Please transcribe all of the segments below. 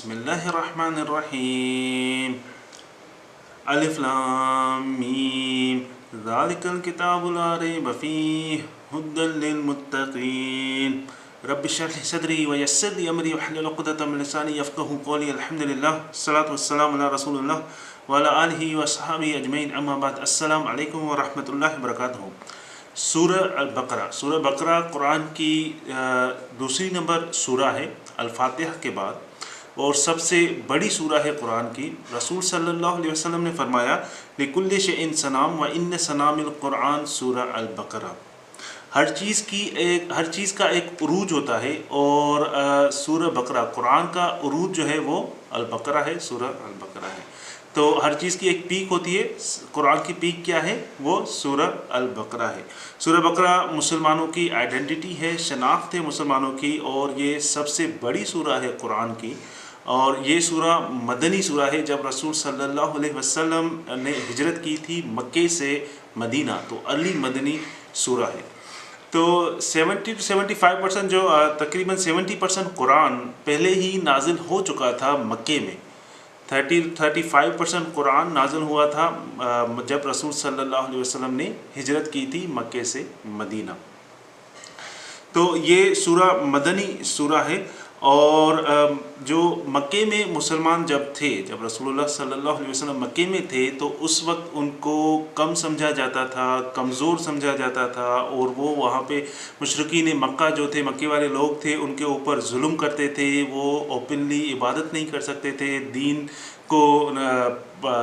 بسم الله الرحمن الرحيم ألف لام ميم ذلك الكتاب لا ريب فيه هدى للمتقين رب اشرح لي صدري ويسر لي أمري واحلل عقدة من لساني يفقهوا قولي الحمد لله الصلاة والسلام على رسول الله وعلى آله وصحبه أجمعين أما بعد السلام علیکم ورحمۃ اللہ وبرکاتہ۔ سورہ بقرہ قرآن کی دوسری نمبر سورہ ہے الفاتحہ کے بعد، اور سب سے بڑی سورہ ہے قرآن کی۔ رسول صلی اللہ علیہ وسلم نے فرمایا لِكُلِّ شَيْءٍ سَنَامٌ وَإِنَّ سَنَامِ القرآن سورہ البقرہ۔ ہر چیز کا ایک عروج ہوتا ہے، اور سورہ بقرہ قرآن کا عروج جو ہے وہ البقرہ ہے، سورہ البقرہ ہے۔ تو ہر چیز کی ایک پیک ہوتی ہے، قرآن کی پیک کیا ہے؟ وہ سورہ البقرہ ہے۔ سورہ بقرہ مسلمانوں کی آئیڈینٹی ہے، شناخت ہے مسلمانوں کی، اور یہ سب سے بڑی سورہ ہے قرآن کی۔ اور یہ سورہ مدنی سورہ ہے۔ جب رسول صلی اللہ علیہ وسلم نے ہجرت کی تھی مکے سے مدینہ، تو ارلی مدنی سورہ ہے۔ تو 70-75% جو تقریباً 70% قرآن پہلے ہی نازل ہو چکا تھا مکے میں۔ 35% قرآن نازل ہوا تھا جب رسول صلی اللہ علیہ وسلم نے ہجرت کی تھی مکے سے مدینہ۔ تو یہ سورہ مدنی سورہ ہے، اور جو مکے میں مسلمان جب تھے، جب رسول اللہ صلی اللہ علیہ وسلم مکے میں تھے، تو اس وقت ان کو کم سمجھا جاتا تھا، کمزور سمجھا جاتا تھا، اور وہ وہاں پہ مشرکین مکہ جو تھے، مکے والے لوگ تھے، ان کے اوپر ظلم کرتے تھے۔ وہ اوپنلی عبادت نہیں کر سکتے تھے، دین کو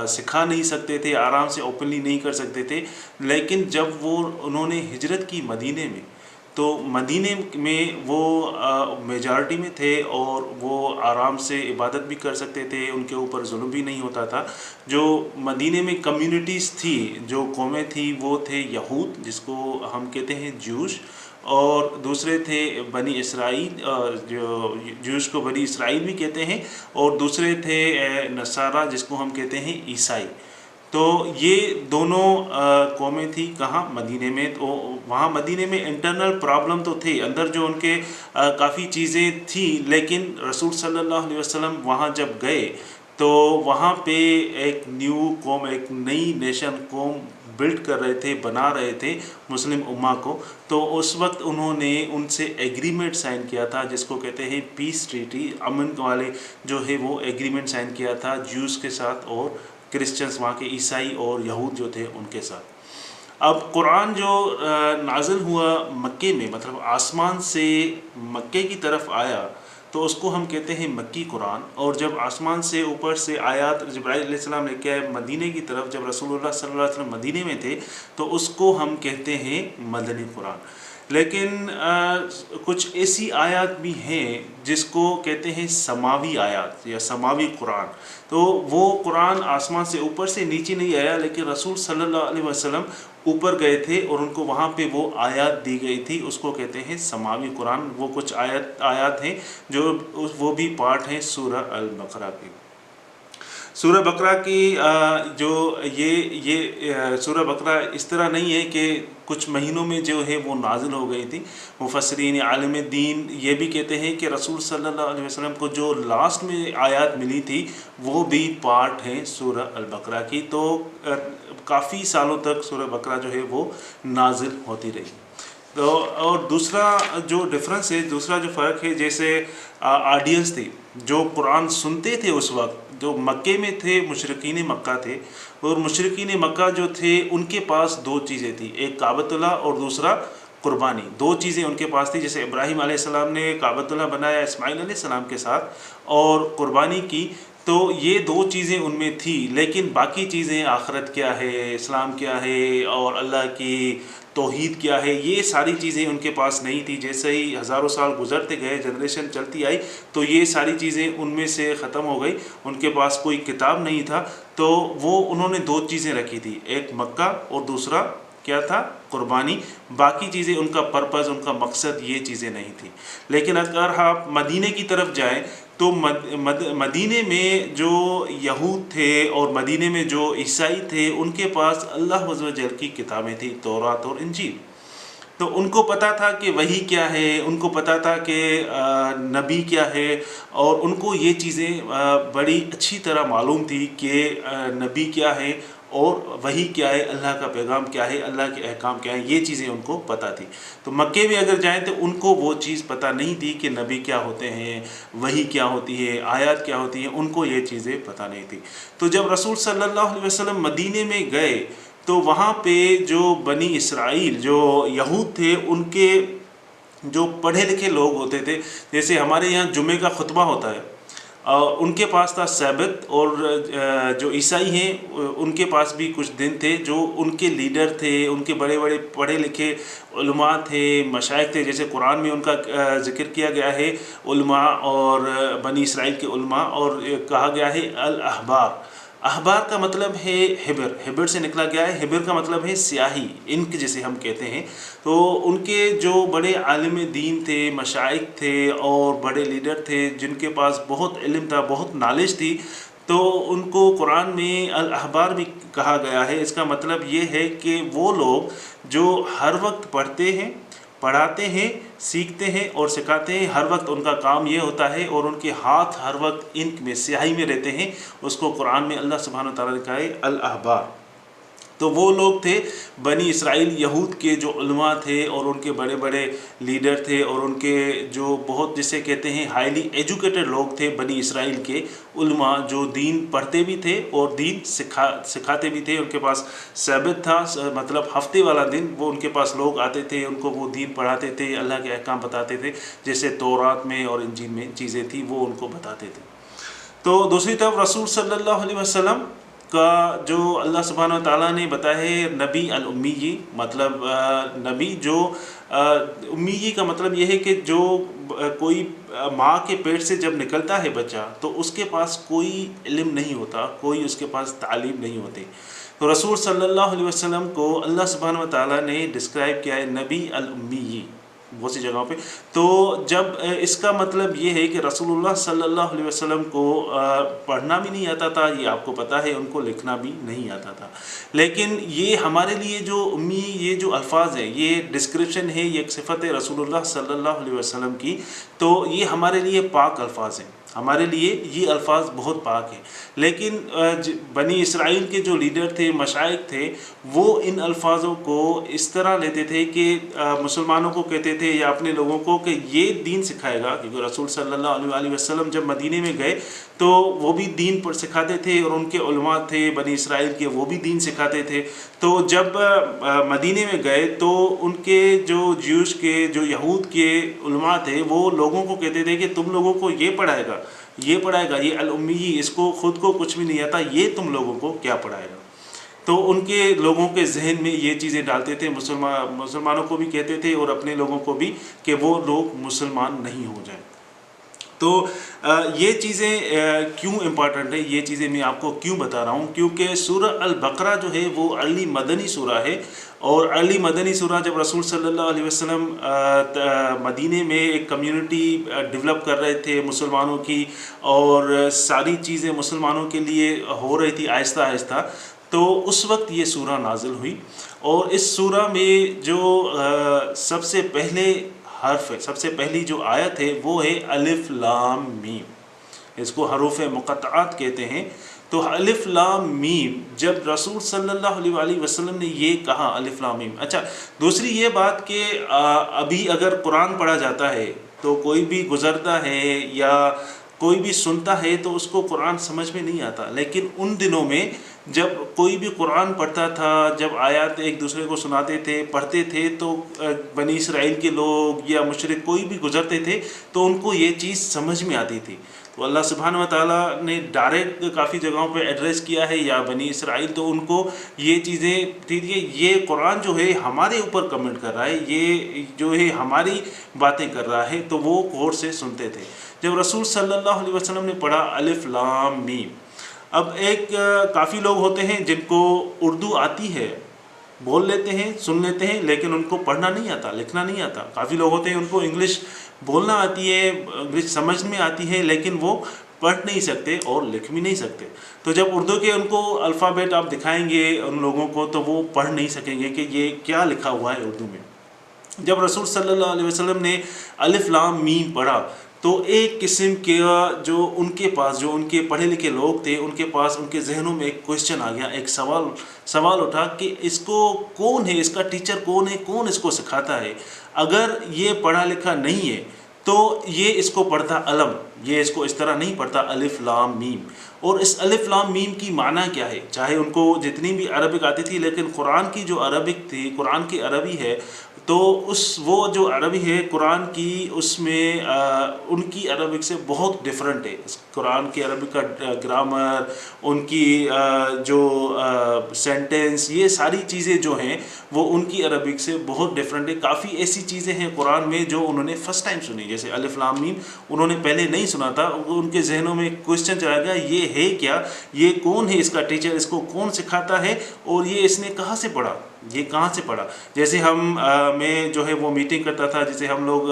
سکھا نہیں سکتے تھے، آرام سے اوپنلی نہیں کر سکتے تھے۔ لیکن جب انہوں نے ہجرت کی مدینے میں، تو مدینے میں وہ میجارٹی میں تھے، اور وہ آرام سے عبادت بھی کر سکتے تھے، ان کے اوپر ظلم بھی نہیں ہوتا تھا۔ جو مدینے میں کمیونٹیز تھی، جو قومیں تھیں، وہ تھے یہود، جس کو ہم کہتے ہیں جوش، اور دوسرے تھے بنی اسرائیل، جو جوش کو بنی اسرائیل بھی کہتے ہیں، اور دوسرے تھے نصارہ، جس کو ہم کہتے ہیں عیسائی۔ تو یہ دونوں قومیں تھیں کہاں؟ مدینے میں۔ تو وہاں مدینے میں انٹرنل پرابلم تو تھے، اندر جو ان کے کافی چیزیں تھیں، لیکن رسول صلی اللہ علیہ وسلم وہاں جب گئے تو وہاں پہ ایک نیو قوم، ایک نئی نیشن قوم بلڈ کر رہے تھے، بنا رہے تھے مسلم امہ کو۔ تو اس وقت انہوں نے ان سے ایگریمنٹ سائن کیا تھا، جس کو کہتے ہیں پیس ٹریٹی، امن والے جو ہے وہ ایگریمنٹ سائن کیا تھا جوز کے ساتھ، اور کرسچنس، وہاں کے عیسائی اور یہود جو تھے ان کے ساتھ۔ اب قرآن جو نازل ہوا مکے میں، مطلب آسمان سے مکے کی طرف آیا، تو اس کو ہم کہتے ہیں مکی قرآن۔ اور جب آسمان سے اوپر سے آیات جبرائیل علیہ السلام نے کیا مدینے کی طرف، جب رسول اللہ صلی اللہ علیہ وسلم مدینے میں تھے، تو اس کو ہم کہتے ہیں مدنی قرآن۔ لیکن کچھ ایسی آیات بھی ہیں جس کو کہتے ہیں سماوی آیات یا سماوی قرآن۔ تو وہ قرآن آسمان سے اوپر سے نیچے نہیں آیا، لیکن رسول صلی اللہ علیہ وسلم اوپر گئے تھے، اور ان کو وہاں پہ وہ آیات دی گئی تھی، اس کو کہتے ہیں سماوی قرآن۔ وہ کچھ آیات ہیں جو وہ بھی پارٹ ہیں سورہ البقرہ کی۔ سورہ بقرہ کی جو یہ سورہ بقرہ اس طرح نہیں ہے کہ کچھ مہینوں میں جو ہے وہ نازل ہو گئی تھی۔ مفسرین عالم دین یہ بھی کہتے ہیں کہ رسول صلی اللہ علیہ وسلم کو جو لاسٹ میں آیات ملی تھی، وہ بھی پارٹ ہیں سورہ البقرہ کی۔ تو کافی سالوں تک سورہ بقرہ جو ہے وہ نازل ہوتی رہی۔ تو اور دوسرا جو ڈفرنس ہے، دوسرا جو فرق ہے، جیسے آڈینس تھی جو قرآن سنتے تھے اس وقت، جو مکے میں تھے، مشرکین مکہ تھے، اور مشرکین مکہ جو تھے ان کے پاس دو چیزیں تھیں، ایک کعبۃ اللہ اور دوسرا قربانی۔ دو چیزیں ان کے پاس تھی، جیسے ابراہیم علیہ السلام نے کعبۃ اللہ بنایا اسماعیل علیہ السلام کے ساتھ، اور قربانی کی، تو یہ دو چیزیں ان میں تھی۔ لیکن باقی چیزیں، آخرت کیا ہے، اسلام کیا ہے، اور اللہ کی توحید کیا ہے، یہ ساری چیزیں ان کے پاس نہیں تھی۔ جیسے ہی ہزاروں سال گزرتے گئے، جنریشن چلتی آئی، تو یہ ساری چیزیں ان میں سے ختم ہو گئی، ان کے پاس کوئی کتاب نہیں تھا۔ تو وہ انہوں نے دو چیزیں رکھی تھی، ایک مکہ اور دوسرا کیا تھا؟ قربانی۔ باقی چیزیں ان کا پرپز، ان کا مقصد یہ چیزیں نہیں تھیں۔ لیکن اگر آپ مدینے کی طرف جائیں تو مدینے میں جو یہود تھے اور مدینے میں جو عیسائی تھے، ان کے پاس اللہ عز و جل کی کتابیں تھیں، تورات اور انجیل۔ تو ان کو پتہ تھا کہ وحی کیا ہے، ان کو پتہ تھا کہ نبی کیا ہے، اور ان کو یہ چیزیں بڑی اچھی طرح معلوم تھی کہ نبی کیا ہے اور وحی کیا ہے، اللہ کا پیغام کیا ہے، اللہ کے احکام کیا ہیں، یہ چیزیں ان کو پتہ تھی۔ تو مکے میں اگر جائیں تو ان کو وہ چیز پتہ نہیں تھی کہ نبی کیا ہوتے ہیں، وحی کیا ہوتی ہے، آیات کیا ہوتی ہیں، ان کو یہ چیزیں پتہ نہیں تھی۔ تو جب رسول صلی اللہ علیہ وسلم مدینے میں گئے تو وہاں پہ جو بنی اسرائیل، جو یہود تھے، ان کے جو پڑھے لکھے لوگ ہوتے تھے، جیسے ہمارے یہاں جمعے کا خطبہ ہوتا ہے، ان کے پاس تھا سبت، اور جو عیسائی ہیں ان کے پاس بھی کچھ دن تھے، جو ان کے لیڈر تھے، ان کے بڑے بڑے پڑھے لکھے علماء تھے، مشائخ تھے، جیسے قرآن میں ان کا ذکر کیا گیا ہے علماء، اور بنی اسرائیل کے علماء، اور کہا گیا ہے الاحبار۔ احبار کا مطلب ہے حبر، حبر سے نکلا گیا ہے، حبر کا مطلب ہے سیاہی، انک جسے ہم کہتے ہیں۔ تو ان کے جو بڑے عالم دین تھے، مشائخ تھے اور بڑے لیڈر تھے، جن کے پاس بہت علم تھا، بہت نالج تھی، تو ان کو قرآن میں الاحبار بھی کہا گیا ہے۔ اس کا مطلب یہ ہے کہ وہ لوگ جو ہر وقت پڑھتے ہیں، پڑھاتے ہیں، سیکھتے ہیں اور سکھاتے ہیں، ہر وقت ان کا کام یہ ہوتا ہے، اور ان کے ہاتھ ہر وقت انک میں، سیاہی میں رہتے ہیں، اس کو قرآن میں اللہ سبحانہ و تعالیٰ نے کہا ہے الاحبار۔ تو وہ لوگ تھے بنی اسرائیل یہود کے جو علماء تھے، اور ان کے بڑے بڑے لیڈر تھے، اور ان کے جو بہت جسے کہتے ہیں ہائیلی ایجوکیٹڈ لوگ تھے بنی اسرائیل کے علماء، جو دین پڑھتے بھی تھے اور دین سکھاتے بھی تھے۔ ان کے پاس سبت تھا، مطلب ہفتے والا دن، وہ ان کے پاس لوگ آتے تھے، ان کو وہ دین پڑھاتے تھے، اللہ کے احکام بتاتے تھے، جیسے تورات میں اور انجیل میں چیزیں تھیں وہ ان کو بتاتے تھے۔ تو دوسری طرف رسول صلی اللہ علیہ وسلم کا جو اللہ سبحانہ و تعالیٰ نے بتایا ہے نبی الامی، مطلب نبی جو امی کا مطلب یہ ہے کہ جو کوئی ماں کے پیٹ سے جب نکلتا ہے بچہ تو اس کے پاس کوئی علم نہیں ہوتا، کوئی اس کے پاس تعلیم نہیں ہوتی۔ تو رسول صلی اللہ علیہ وسلم کو اللہ سبحانہ و تعالیٰ نے ڈسکرائب کیا ہے نبی الامی بہت سی جگہوں پہ۔ تو جب اس کا مطلب یہ ہے کہ رسول اللہ صلی اللہ علیہ وسلم کو پڑھنا بھی نہیں آتا تھا، یہ آپ کو پتہ ہے، ان کو لکھنا بھی نہیں آتا تھا، لیکن یہ ہمارے لیے جو امی، یہ جو الفاظ ہیں، یہ ڈسکرپشن ہے، یہ ایک صفت ہے رسول اللہ صلی اللہ علیہ وسلم کی، تو یہ ہمارے لیے پاک الفاظ ہیں، ہمارے لیے یہ الفاظ بہت پاک ہیں۔ لیکن بنی اسرائیل کے جو لیڈر تھے، مشائخ تھے، وہ ان الفاظوں کو اس طرح لیتے تھے کہ مسلمانوں کو کہتے تھے یا اپنے لوگوں کو کہ یہ دین سکھائے گا، کیونکہ رسول صلی اللہ علیہ وسلم جب مدینے میں گئے تو وہ بھی دین پر سکھاتے تھے، اور ان کے علماء تھے بنی اسرائیل کے، وہ بھی دین سکھاتے تھے۔ تو جب مدینے میں گئے تو ان کے جو جیوش کے، جو یہود کے علماء تھے، وہ لوگوں کو کہتے تھے کہ تم لوگوں کو یہ پڑھائے گا، یہ پڑھائے گا، یہ الامی، اس کو خود کو کچھ بھی نہیں آتا، یہ تم لوگوں کو کیا پڑھائے گا۔ تو ان کے لوگوں کے ذہن میں یہ چیزیں ڈالتے تھے، مسلمانوں کو بھی کہتے تھے اور اپنے لوگوں کو بھی، کہ وہ لوگ مسلمان نہیں ہو جائیں۔ تو یہ چیزیں کیوں امپارٹنٹ ہے، یہ چیزیں میں آپ کو کیوں بتا رہا ہوں، کیونکہ سورہ البقرہ جو ہے وہ ارلی مدنی سورہ ہے، اور ارلی مدنی سورہ جب رسول صلی اللہ علیہ وسلم مدینے میں ایک کمیونٹی ڈیولپ کر رہے تھے مسلمانوں کی، اور ساری چیزیں مسلمانوں کے لیے ہو رہی تھی آہستہ آہستہ، تو اس وقت یہ سورہ نازل ہوئی۔ اور اس سورہ میں جو سب سے پہلے حرف ہے، سب سے پہلی جو آیت ہے وہ ہے الف لام میم، اس کو حروف مقطعات کہتے ہیں۔ تو الف لام میم جب رسول صلی اللہ علیہ وسلم نے یہ کہا الف لام میم، اچھا دوسری یہ بات کہ ابھی اگر قرآن پڑھا جاتا ہے تو کوئی بھی گزرتا ہے یا کوئی بھی سنتا ہے تو اس کو قرآن سمجھ میں نہیں آتا، لیکن ان دنوں میں جب کوئی بھی قرآن پڑھتا تھا، جب آیات ایک دوسرے کو سناتے تھے، پڑھتے تھے، تو بنی اسرائیل کے لوگ یا مشرک کوئی بھی گزرتے تھے تو ان کو یہ چیز سمجھ میں آتی تھی۔ تو اللہ سبحانہ و تعالیٰ نے ڈائریکٹ کافی جگہوں پہ ایڈریس کیا ہے یا بنی اسرائیل، تو ان کو یہ چیزیں تھی کہ یہ قرآن جو ہے ہمارے اوپر کمنٹ کر رہا ہے، یہ جو ہے ہماری باتیں کر رہا ہے، تو وہ غور سے سنتے تھے۔ جب رسول صلی اللہ علیہ وسلم نے پڑھا الف لام میم، اب ایک کافی لوگ ہوتے ہیں جن کو اردو آتی ہے، بول لیتے ہیں، سن لیتے ہیں، لیکن ان کو پڑھنا نہیں آتا، لکھنا نہیں آتا۔ کافی لوگ ہوتے ہیں ان کو انگلش بولنا آتی ہے، انگلش سمجھ میں آتی ہے، لیکن وہ پڑھ نہیں سکتے اور لکھ بھی نہیں سکتے۔ تو جب اردو کے ان کو الفابیٹ آپ دکھائیں گے ان لوگوں کو تو وہ پڑھ نہیں سکیں گے کہ یہ کیا لکھا ہوا ہے اردو میں۔ جب رسول صلی اللہ علیہ وسلم نے الف لام میم پڑھا تو ایک قسم کے جو ان کے پاس جو ان کے پڑھے لکھے لوگ تھے ان کے پاس ان کے ذہنوں میں ایک کوشچن آ گیا، ایک سوال اٹھا کہ اس کو کون ہے، اس کا ٹیچر کون ہے، کون اس کو سکھاتا ہے؟ اگر یہ پڑھا لکھا نہیں ہے تو یہ اس کو پڑھتا علم، یہ اس کو اس طرح نہیں پڑھتا الف لام میم۔ اور اس الف لام میم کی معنی کیا ہے؟ چاہے ان کو جتنی بھی عربک آتی تھی، لیکن قرآن کی جو عربک تھی، قرآن کی عربی ہے، تو وہ جو عربی ہے قرآن کی، اس میں ان کی عربک سے بہت ڈیفرنٹ ہے۔ قرآن کی عربک کا گرامر، ان کی جو سینٹنس، یہ ساری چیزیں جو ہیں وہ ان کی عربک سے بہت ڈیفرنٹ ہے۔ کافی ایسی چیزیں ہیں قرآن میں جو انہوں نے فرسٹ ٹائم سنی، جیسے الف لام میم انہوں نے پہلے نہیں سنا تھا، ان کے ذہنوں میں کوشچن چلا گیا، یہ ہے کیا، یہ کون ہے اس کا ٹیچر، اس کو کون سکھاتا ہے، اور یہ اس نے کہاں سے پڑھا، یہ کہاں سے پڑھا؟ جیسے میں جو ہے وہ میٹنگ کرتا تھا، جیسے ہم لوگ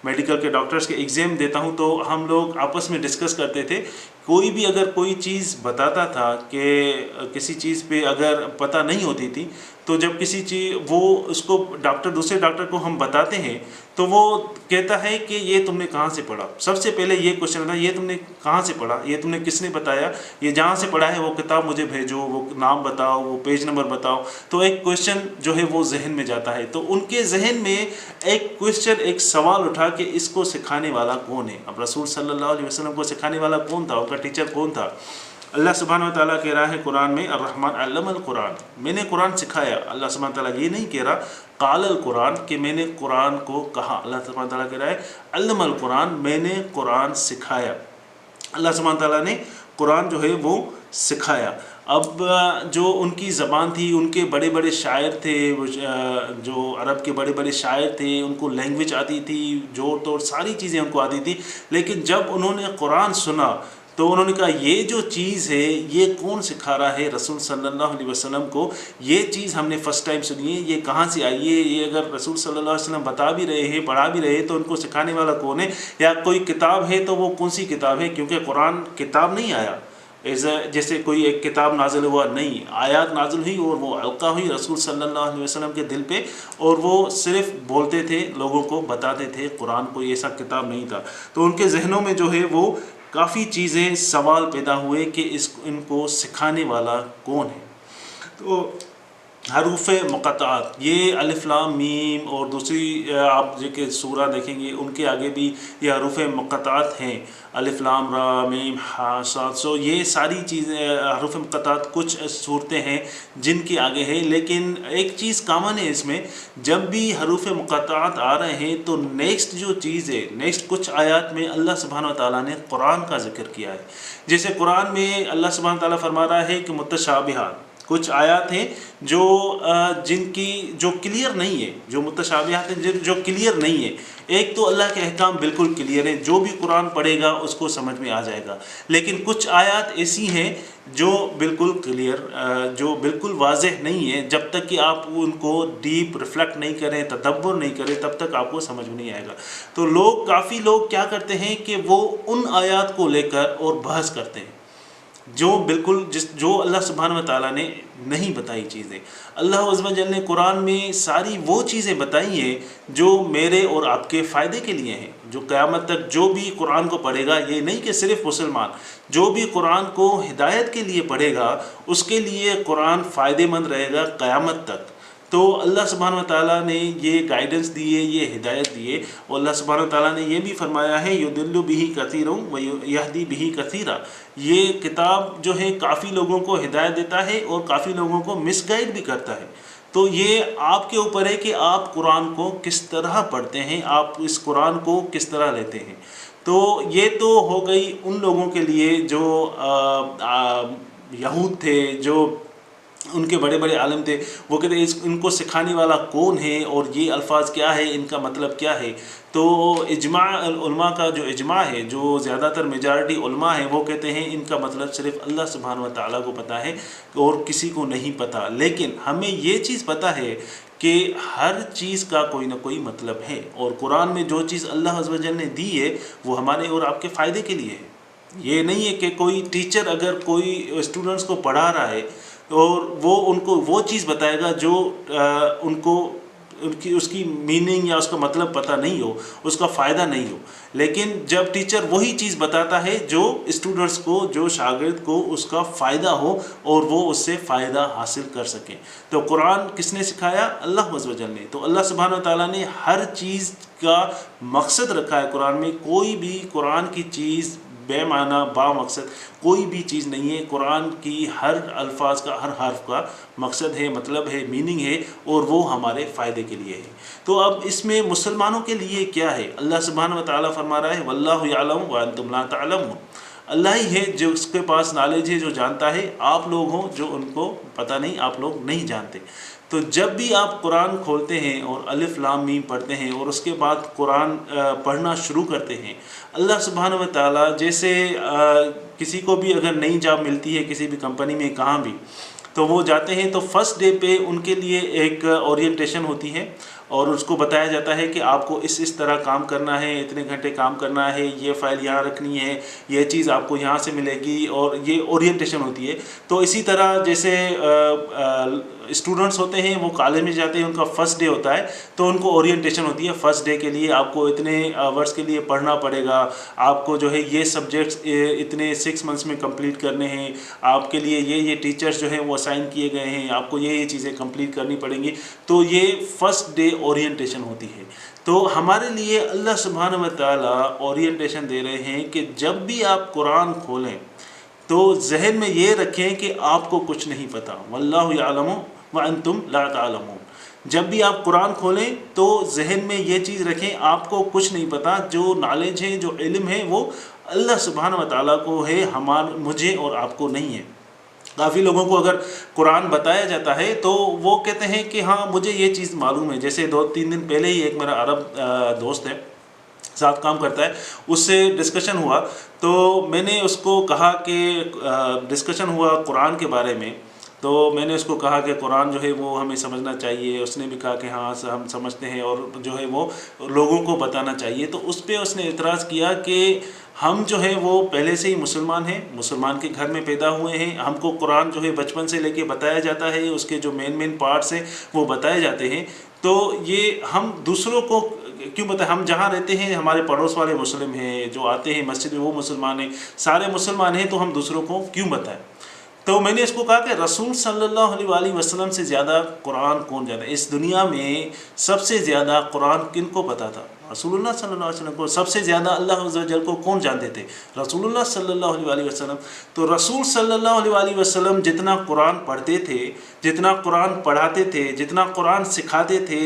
میڈیکل کے ڈاکٹرز کے ایگزام دیتا ہوں تو ہم لوگ آپس میں ڈسکس کرتے تھے، کوئی بھی اگر کوئی چیز بتاتا تھا کہ کسی چیز پہ اگر پتہ نہیں ہوتی تھی تو جب کسی چیز وہ اس کو دوسرے ڈاکٹر کو ہم بتاتے ہیں تو وہ کہتا ہے کہ یہ تم نے کہاں سے پڑھا؟ سب سے پہلے یہ کوشچن تھا، یہ تم نے کہاں سے پڑھا، یہ تم نے کس نے بتایا، یہ جہاں سے پڑھا ہے وہ کتاب مجھے بھیجو، وہ نام بتاؤ، وہ پیج نمبر بتاؤ۔ تو ایک کوشچن جو ہے وہ ذہن میں جاتا ہے، تو ان کے ذہن میں ایک کوشچن، ایک سوال اٹھا کہ اس کو سکھانے والا کون ہے؟ اب رسول صلی اللہ علیہ وسلم کو سکھانے والا کون تھا، ان کا ٹیچر کون تھا؟ اللہ سبحانہ وتعالیٰ کہہ رہا ہے قرآن میں، الرحمن علم القرآن، میں نے قرآن سکھایا۔ اللہ سبحانہ وتعالیٰ یہ نہیں کہہ رہا قال القرآن کہ میں نے قرآن کو کہا، اللہ سبحانہ وتعالیٰ کہہ رہا ہے علم القرآن، میں نے قرآن سکھایا۔ اللہ سبحانہ وتعالیٰ نے قرآن جو ہے وہ سکھایا۔ اب جو ان کی زبان تھی، ان کے بڑے بڑے شاعر تھے، جو عرب کے بڑے بڑے شاعر تھے، ان کو لینگویج آتی تھی، جوڑ توڑ ساری چیزیں ان کو آتی تھی، لیکن جب انہوں نے قرآن سنا تو انہوں نے کہا یہ جو چیز ہے یہ کون سکھا رہا ہے رسول صلی اللہ علیہ وسلم کو؟ یہ چیز ہم نے فرسٹ ٹائم سنی ہے، یہ کہاں سے آئی ہے؟ یہ اگر رسول صلی اللہ علیہ وسلم بتا بھی رہے ہیں، پڑھا بھی رہے ہیں، تو ان کو سکھانے والا کون ہے؟ یا کوئی کتاب ہے تو وہ کون سی کتاب ہے؟ کیونکہ قرآن کتاب نہیں آیا، جیسے کوئی ایک کتاب نازل ہوا، نہیں، آیات نازل ہوئی اور وہ القا ہوئی رسول صلی اللہ علیہ وسلم کے دل پہ، اور وہ صرف بولتے تھے، لوگوں کو بتاتے تھے، قرآن کوئی ایسا کتاب نہیں تھا۔ تو ان کے ذہنوں میں جو ہے وہ کافی چیزیں، سوال پیدا ہوئے کہ ان کو سکھانے والا کون ہے؟ تو حروف مقطعات، یہ الف لام میم، اور دوسری آپ جو کہ سورہ دیکھیں گے ان کے آگے بھی یہ حروف مقطعات ہیں، الف لام را میم ہا صاد، سو یہ ساری چیزیں حروف مقطعات کچھ صورتیں ہیں جن کے آگے ہے، لیکن ایک چیز کامن ہے اس میں، جب بھی حروف مقطعات آ رہے ہیں تو نیکسٹ جو چیز ہے، نیکسٹ کچھ آیات میں اللہ سبحانہ وتعالیٰ نے قرآن کا ذکر کیا ہے۔ جیسے قرآن میں اللہ سبحانہ وتعالیٰ فرما رہا ہے کہ متشابہات، کچھ آیات ہیں جن کی جو کلیئر نہیں ہے، جو متشابہات ہیں جو کلیئر نہیں ہے۔ ایک تو اللہ کے احکام بالکل کلیئر ہیں، جو بھی قرآن پڑھے گا اس کو سمجھ میں آ جائے گا، لیکن کچھ آیات ایسی ہیں جو بالکل کلیئر، جو بالکل واضح نہیں ہے، جب تک کہ آپ ان کو ڈیپ ریفلیکٹ نہیں کریں، تدبر نہیں کریں، تب تک آپ کو سمجھ میں نہیں آئے گا۔ تو کافی لوگ کیا کرتے ہیں کہ وہ ان آیات کو لے کر اور بحث کرتے ہیں جو بالکل جو اللہ سبحانہ وتعالیٰ نے نہیں بتائی چیزیں۔ اللہ عز و جل نے قرآن میں ساری وہ چیزیں بتائی ہیں جو میرے اور آپ کے فائدے کے لیے ہیں، جو قیامت تک جو بھی قرآن کو پڑھے گا، یہ نہیں کہ صرف مسلمان، جو بھی قرآن کو ہدایت کے لیے پڑھے گا اس کے لیے قرآن فائدہ مند رہے گا قیامت تک۔ تو اللہ سبحانہ وتعالیٰ نے یہ گائیڈنس دی ہے، یہ ہدایت دی ہے، اور اللہ سبحانہ وتعالیٰ نے یہ بھی فرمایا ہے یضل بہ کثیرا ویہدی بہ کثیرا، یہ کتاب جو ہے کافی لوگوں کو ہدایت دیتا ہے اور کافی لوگوں کو مس گائیڈ بھی کرتا ہے۔ تو یہ آپ کے اوپر ہے کہ آپ قرآن کو کس طرح پڑھتے ہیں، آپ اس قرآن کو کس طرح لیتے ہیں۔ تو یہ تو ہو گئی ان لوگوں کے لیے جو یہود تھے، جو ان کے بڑے بڑے عالم تھے، وہ کہتے ہیں ان کو سکھانے والا کون ہے اور یہ الفاظ کیا ہے، ان کا مطلب کیا ہے۔ تو اجماع علماء کا جو اجماع ہے، جو زیادہ تر میجارٹی علماء ہیں، وہ کہتے ہیں ان کا مطلب صرف اللہ سبحانہ وتعالیٰ کو پتہ ہے اور کسی کو نہیں پتہ، لیکن ہمیں یہ چیز پتہ ہے کہ ہر چیز کا کوئی نہ کوئی مطلب ہے، اور قرآن میں جو چیز اللہ عز و جل نے دی ہے وہ ہمارے اور آپ کے فائدے کے لیے ہے۔ یہ نہیں ہے کہ کوئی ٹیچر اگر کوئی اسٹوڈنٹس کو پڑھا رہا ہے اور وہ ان کو وہ چیز بتائے گا جو ان کو اس کی میننگ یا اس کا مطلب پتہ نہیں ہو، اس کا فائدہ نہیں ہو، لیکن جب ٹیچر وہی چیز بتاتا ہے جو اسٹوڈنٹس کو، جو شاگرد کو اس کا فائدہ ہو اور وہ اس سے فائدہ حاصل کر سکیں۔ تو قرآن کس نے سکھایا؟ اللہ عز و جل نے۔ تو اللہ سبحانہ وتعالیٰ نے ہر چیز کا مقصد رکھا ہے قرآن میں، کوئی بھی قرآن کی چیز بے معنی با مقصد کوئی بھی چیز نہیں ہے۔ قرآن کی ہر الفاظ کا، ہر حرف کا مقصد ہے، مطلب ہے، میننگ ہے، اور وہ ہمارے فائدے کے لیے ہے۔ تو اب اس میں مسلمانوں کے لیے کیا ہے؟ اللہ سبحانہ وتعالیٰ فرما رہا ہے واللہ یعلم وانتم لا تعلمون۔ اللہ ہی ہے جو اس کے پاس نالج ہے، جو جانتا ہے، آپ لوگ ہوں جو ان کو پتہ نہیں، آپ لوگ نہیں جانتے۔ تو جب بھی آپ قرآن کھولتے ہیں اور الف لام میم پڑھتے ہیں اور اس کے بعد قرآن پڑھنا شروع کرتے ہیں، اللہ سبحانہ و تعالیٰ جیسے کسی کو بھی اگر نئی جاب ملتی ہے کسی بھی کمپنی میں، کہاں بھی، تو وہ جاتے ہیں تو فرسٹ ڈے پہ ان کے لیے ایک اورینٹیشن ہوتی ہے اور اس کو بتایا جاتا ہے کہ آپ کو اس طرح کام کرنا ہے، اتنے گھنٹے کام کرنا ہے، یہ فائل یہاں رکھنی ہے، یہ چیز آپ کو یہاں سے ملے گی، اور یہ اورینٹیشن ہوتی ہے۔ تو اسی طرح جیسے اسٹوڈنٹس ہوتے ہیں وہ کالج میں جاتے ہیں، ان کا فرسٹ ڈے ہوتا ہے تو ان کو اورینٹیشن ہوتی ہے، فرسٹ ڈے کے لیے آپ کو اتنے آورس کے لیے پڑھنا پڑے گا، آپ کو جو ہے یہ سبجیکٹس اتنے 6 منتھس میں کمپلیٹ کرنے ہیں، آپ کے لیے یہ ٹیچرز جو ہیں وہ اسائن کیے گئے ہیں، آپ کو یہ چیزیں کمپلیٹ کرنی پڑیں گی۔ تو یہ فرسٹ ڈے اورینٹیشن ہوتی ہے۔ تو ہمارے لیے اللہ سبحانہ و تعالیٰ اورینٹیشن دے رہے ہیں کہ جب بھی آپ قرآن کھولیں تو ذہن میں یہ رکھیں کہ آپ کو کچھ نہیں پتہ، واللہ یعلم وانتم لا تعلمون۔ جب بھی آپ قرآن کھولیں تو ذہن میں یہ چیز رکھیں آپ کو کچھ نہیں پتہ، جو نالج ہے، جو علم ہے، وہ اللہ سبحانہ و تعالیٰ کو ہے، مجھے اور آپ کو نہیں ہے۔ کافی لوگوں کو اگر قرآن بتایا جاتا ہے تو وہ کہتے ہیں کہ ہاں مجھے یہ چیز معلوم ہے۔ جیسے 2-3 دن پہلے ہی ایک میرا عرب دوست ہے، ساتھ کام کرتا ہے، اس سے ڈسکشن ہوا تو میں نے اس کو کہا کہ ڈسکشن ہوا قرآن کے بارے میں، تو میں نے اس کو کہا کہ قرآن جو ہے وہ ہمیں سمجھنا چاہیے۔ اس نے بھی کہا کہ ہاں ہم سمجھتے ہیں اور جو ہے وہ لوگوں کو بتانا چاہیے۔ تو اس پہ اس نے اعتراض کیا کہ ہم جو ہے وہ پہلے سے ہی مسلمان ہیں، مسلمان کے گھر میں پیدا ہوئے ہیں، ہم کو قرآن جو ہے بچپن سے لے کے بتایا جاتا ہے، اس کے جو مین پارٹس ہیں وہ بتائے جاتے ہیں، تو یہ ہم دوسروں کو کیوں بتائیں؟ ہم جہاں رہتے ہیں ہمارے پڑوس والے مسلم ہیں، جو آتے ہیں مسجد میں وہ مسلمان ہیں، سارے مسلمان ہیں، تو ہم دوسروں کو کیوں بتائیں؟ تو میں نے اس کو کہا کہ رسول صلی اللہ علیہ وآلہ وسلم سے زیادہ قرآن کون جانتا ہے؟ اس دنیا میں سب سے زیادہ قرآن کن کو پتا تھا؟ رسول اللہ صلی اللہ علیہ وسلم کو۔ سب سے زیادہ اللہ عز و جل کو کون جانتے تھے؟ رسول اللہ صلی اللہ علیہ وآلہ وسلم۔ تو رسول صلی اللہ علیہ وآلہ وسلم جتنا قرآن پڑھتے تھے، جتنا قرآن پڑھاتے تھے، جتنا قرآن سکھاتے تھے،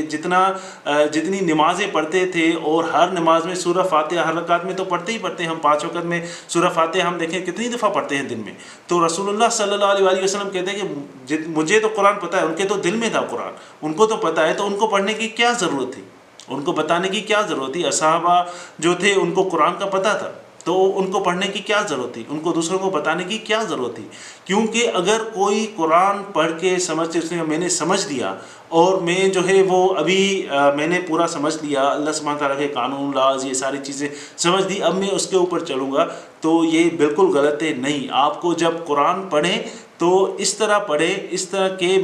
جتنی نمازیں پڑھتے تھے، اور ہر نماز میں سورہ فاتحہ، ہر رکعت میں تو پڑھتے ہی پڑھتے ہیں، ہم 5 وقت میں سورہ فاتحہ ہم دیکھیں کتنی دفعہ پڑھتے ہیں دن میں۔ تو رسول اللہ صلی اللہ علیہ وآلہ وسلم کہتے ہیں کہ مجھے تو قرآن پتہ ہے، ان کے تو دل میں تھا قرآن، ان کو تو پتہ ہے، تو ان کو پڑھنے کی کیا ضرورت تھی؟ ان کو بتانے کی کیا ضرورت تھی؟ صحابہ جو تھے ان کو قرآن کا پتہ تھا، تو ان کو پڑھنے کی کیا ضرورت تھی؟ ان کو دوسروں کو بتانے کی کیا ضرورت تھی؟ کیونکہ اگر کوئی قرآن پڑھ کے سمجھتے، اس نے میں نے سمجھ لیا اور میں جو ہے وہ ابھی میں نے پورا سمجھ لیا، اللہ سبحانہ تعالیٰ کے قانون، لاز، یہ ساری چیزیں سمجھ دی، اب میں اس کے اوپر چلوں گا، تو یہ بالکل غلط ہے۔ نہیں، آپ کو جب قرآن پڑھیں تو اس طرح پڑھے، اس طرح کہ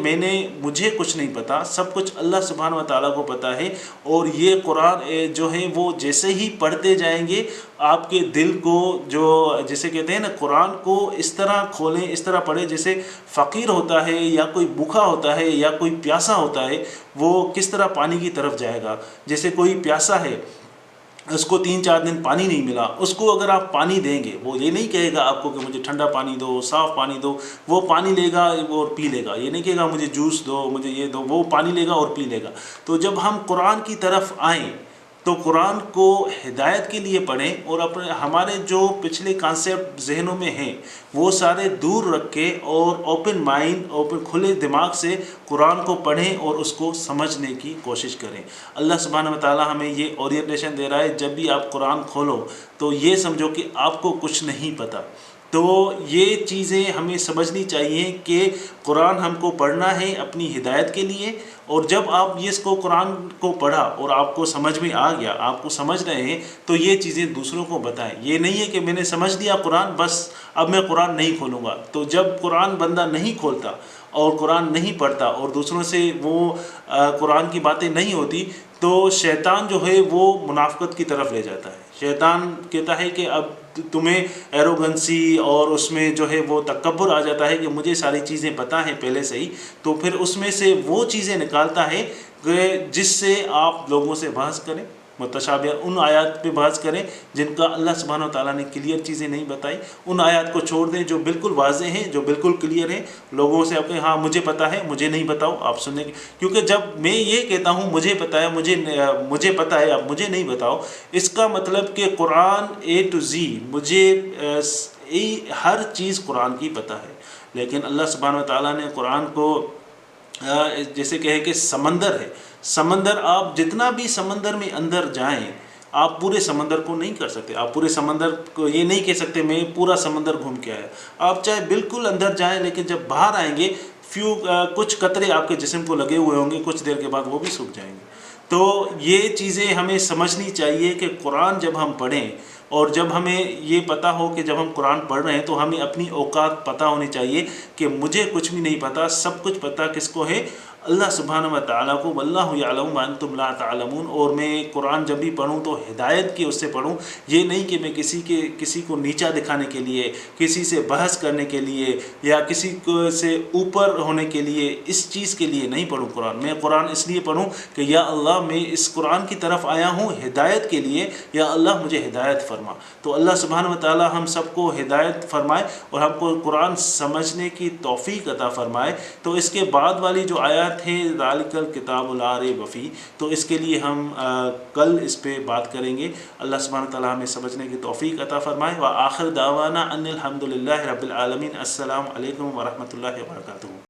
مجھے کچھ نہیں پتا، سب کچھ اللہ سبحانہ و تعالیٰ کو پتہ ہے، اور یہ قرآن جو ہے وہ جیسے ہی پڑھتے جائیں گے آپ کے دل کو، جو جسے کہتے ہیں نا، قرآن کو اس طرح کھولیں، اس طرح پڑھیں جیسے فقیر ہوتا ہے یا کوئی بھوکا ہوتا ہے یا کوئی پیاسا ہوتا ہے، وہ کس طرح پانی کی طرف جائے گا؟ جیسے کوئی پیاسا ہے، اس کو 3-4 دن پانی نہیں ملا، اس کو اگر آپ پانی دیں گے، وہ یہ نہیں کہے گا آپ کو کہ مجھے ٹھنڈا پانی دو، صاف پانی دو، وہ پانی لے گا اور پی لے گا، یہ نہیں کہے گا مجھے جوس دو، مجھے یہ دو، وہ پانی لے گا اور پی لے گا۔ تو جب ہم قرآن کی طرف آئیں تو قرآن کو ہدایت کے لیے پڑھیں، اور ہمارے جو پچھلے کانسیپٹ ذہنوں میں ہیں وہ سارے دور رکھ کے، اور اوپن مائنڈ، کھلے دماغ سے قرآن کو پڑھیں اور اس کو سمجھنے کی کوشش کریں۔ اللہ سبحانہ و تعالیٰ ہمیں یہ اورینٹیشن دے رہا ہے، جب بھی آپ قرآن کھولو تو یہ سمجھو کہ آپ کو کچھ نہیں پتہ۔ تو یہ چیزیں ہمیں سمجھنی چاہیے کہ قرآن ہم کو پڑھنا ہے اپنی ہدایت کے لیے، اور جب آپ اس کو قرآن کو پڑھا اور آپ کو سمجھ میں آ گیا، آپ کو سمجھ رہے ہیں، تو یہ چیزیں دوسروں کو بتائیں۔ یہ نہیں ہے کہ میں نے سمجھ لیا قرآن، بس اب میں قرآن نہیں کھولوں گا۔ تو جب قرآن بندہ نہیں کھولتا اور قرآن نہیں پڑھتا اور دوسروں سے وہ قرآن کی باتیں نہیں ہوتی، تو شیطان جو ہے وہ منافقت کی طرف لے جاتا ہے۔ شیطان کہتا ہے کہ اب تمہیں ایروگنسی اور اس میں جو ہے وہ تکبر آ جاتا ہے کہ مجھے ساری چیزیں پتہ ہیں پہلے سے ہی، تو پھر اس میں سے وہ چیزیں نکالتا ہے کہ جس سے آپ لوگوں سے بحث کریں، متشابہ ان آیات پہ بحث کریں جن کا اللہ سبحانہ و تعالیٰ نے کلیئر چیزیں نہیں بتائی، ان آیات کو چھوڑ دیں جو بالکل واضح ہیں، جو بالکل کلیئر ہیں، لوگوں سے آپ کہیں ہاں مجھے پتہ ہے، مجھے نہیں بتاؤ آپ سننے کی، کیونکہ جب میں یہ کہتا ہوں مجھے پتہ ہے، مجھے پتہ ہے آپ مجھے نہیں بتاؤ، اس کا مطلب کہ قرآن A to Z مجھے ہر چیز قرآن کی پتہ ہے، لیکن اللہ سبحانہ و تعالیٰ نے قرآن کو جیسے کہے کہ سمندر ہے، سمندر آپ جتنا بھی سمندر میں اندر جائیں آپ پورے سمندر کو نہیں کر سکتے، آپ پورے سمندر کو یہ نہیں کہہ سکتے میں پورا سمندر گھوم کے آیا، آپ چاہے بالکل اندر جائیں لیکن جب باہر آئیں گے کچھ قطرے آپ کے جسم کو لگے ہوئے ہوں گے، کچھ دیر کے بعد وہ بھی سوکھ جائیں گے۔ تو یہ چیزیں ہمیں سمجھنی چاہیے کہ قرآن جب ہم پڑھیں اور جب ہمیں یہ پتہ ہو کہ جب ہم قرآن پڑھ رہے ہیں تو ہمیں اپنی اوقات پتہ ہونی چاہیے کہ مجھے کچھ بھی نہیں پتہ، سب کچھ پتہ کس کو ہے؟ اللہ سبحانہ و تعالیٰ کو، واللہ یعلم وانتم لا تعلمون۔ اور میں قرآن جب بھی پڑھوں تو ہدایت کی اس سے پڑھوں، یہ نہیں کہ میں کسی کو نیچا دکھانے کے لیے، کسی سے بحث کرنے کے لیے یا کسی کو سے اوپر ہونے کے لیے، اس چیز کے لیے نہیں پڑھوں قرآن۔ میں قرآن اس لیے پڑھوں کہ یا اللہ میں اس قرآن کی طرف آیا ہوں ہدایت کے لیے، یا اللہ مجھے ہدایت فرما۔ تو اللہ سبحانہ و تعالیٰ ہم سب کو ہدایت فرمائے اور ہم کو قرآن سمجھنے کی توفیق عطا فرمائے۔ تو اس کے بعد والی جو آیات ہے ذالک الکتاب لا ریب فیہ، تو اس کے لیے ہم کل اس پہ بات کریں گے۔ اللہ سبحانہ و تعالیٰ ہمیں سمجھنے کی توفیق عطا فرمائے۔ وآخر دعوانا ان الحمد للہ رب العالمین۔ السلام علیکم ورحمۃ اللہ وبرکاتہ۔